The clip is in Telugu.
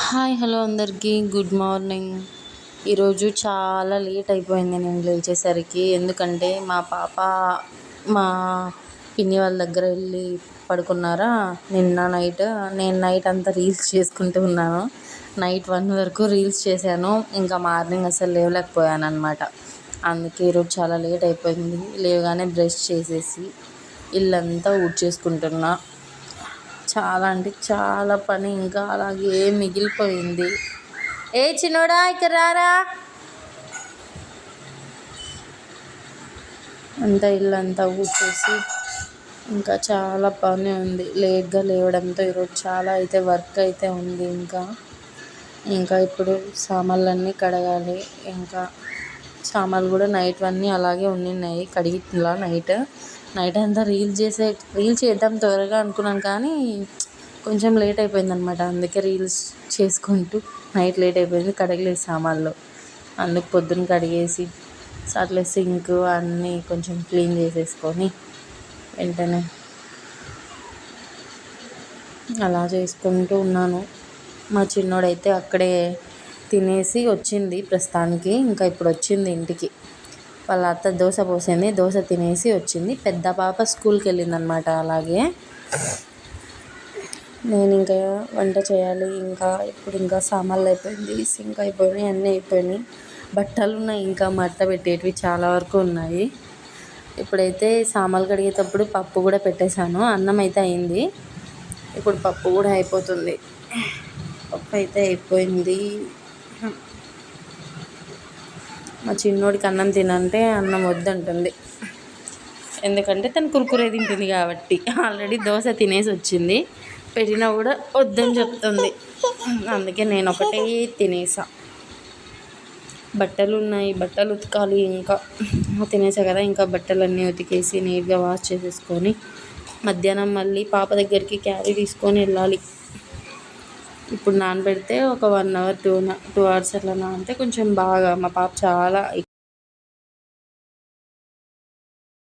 హాయ్ హలో అందరికీ గుడ్ మార్నింగ్. ఈరోజు చాలా లేట్ అయిపోయింది నేను లేచేసరికి. ఎందుకంటే మా పాప మా పిన్ని వాళ్ళ దగ్గర వెళ్ళి పడుకున్నారా నిన్న నైట్. నేను నైట్ అంతా రీల్స్ చేసుకుంటూ ఉన్నాను. నైట్ 1 వరకు రీల్స్ చేశాను. ఇంకా మార్నింగ్ అసలు లేవలేకపోయాను అనమాట. అందుకే ఈరోజు చాలా లేట్ అయిపోయింది. లేవగానే బ్రష్ చేసేసి ఇల్లంతా ఊడ్చేసుకుంటున్నా. చాలా అంటే చాలా పని ఇంకా అలాగే మిగిలిపోయింది. ఏ చిన్నోడా ఇక్కడ రారా. అంతా ఇల్లంతా ఊడ్చేసి ఇంకా చాలా పని ఉంది. లేట్గా లేవడంతో ఈరోజు చాలా అయితే వర్క్ అయితే ఉంది. ఇంకా ఇప్పుడు సామాన్లన్నీ కడగాలి. ఇంకా సామాన్లు కూడా నైట్ అన్నీ అలాగే ఉన్నాయి. కడిగిట్లా నైట్ అంతా రీల్స్ చేద్దాం త్వరగా అనుకున్నాను, కానీ కొంచెం లేట్ అయిపోయిందనమాట. అందుకే రీల్స్ చేసుకుంటూ నైట్ లేట్ అయిపోయింది. కడగలేదు సామాన్లు. అందుకు పొద్దున్న కడిగేసి అట్లా సింక్ అన్నీ కొంచెం క్లీన్ చేసేసుకొని వెంటనే అలా చేసుకుంటూ ఉన్నాను. మా చిన్నోడైతే అక్కడే తినేసి వచ్చింది ప్రస్తుతానికి. ఇంకా ఇప్పుడు వచ్చింది ఇంటికి. వాళ్ళ అత్త దోశ పోసింది, దోశ తినేసి వచ్చింది. పెద్ద పాప స్కూల్కి వెళ్ళిందనమాట. అలాగే నేను ఇంకా వంట చేయాలి. ఇంకా సామాన్లు అయిపోయింది, సింక్ అయిపోయినాయి, అన్నీ అయిపోయినాయి. బట్టలు ఉన్నాయి, ఇంకా మడత పెట్టేటివి చాలా వరకు ఉన్నాయి. ఇప్పుడైతే సామాన్లు కడిగేటప్పుడు పప్పు కూడా పెట్టేశాను. అన్నం అయితే అయింది, ఇప్పుడు పప్పు కూడా అయిపోతుంది. పప్పు అయితే అయిపోయింది. మా చిన్నోడికి అన్నం తినంటే అన్నం వద్దంటుంది. ఎందుకంటే తను కురుకురే తింటుంది కాబట్టి. ఆల్రెడీ దోశ తినేసి వచ్చింది, పెట్టినా కూడా వద్దని చెప్తుంది. అందుకే నేను ఒకటే తినేసా. బట్టలు ఉన్నాయి, బట్టలు ఉతకాలి. ఇంకా తినేసా కదా, ఇంకా బట్టలన్నీ ఉతికేసి నీట్గా వాష్ చేసేసుకొని మధ్యాహ్నం మళ్ళీ పాప దగ్గరికి క్యారీ తీసుకొని వెళ్ళాలి. ఇప్పుడు నానబెడితే ఒక 1 అవర్ 2 అవర్స్ అట్లా నానితే కొంచెం బాగా. మా పాప చాలా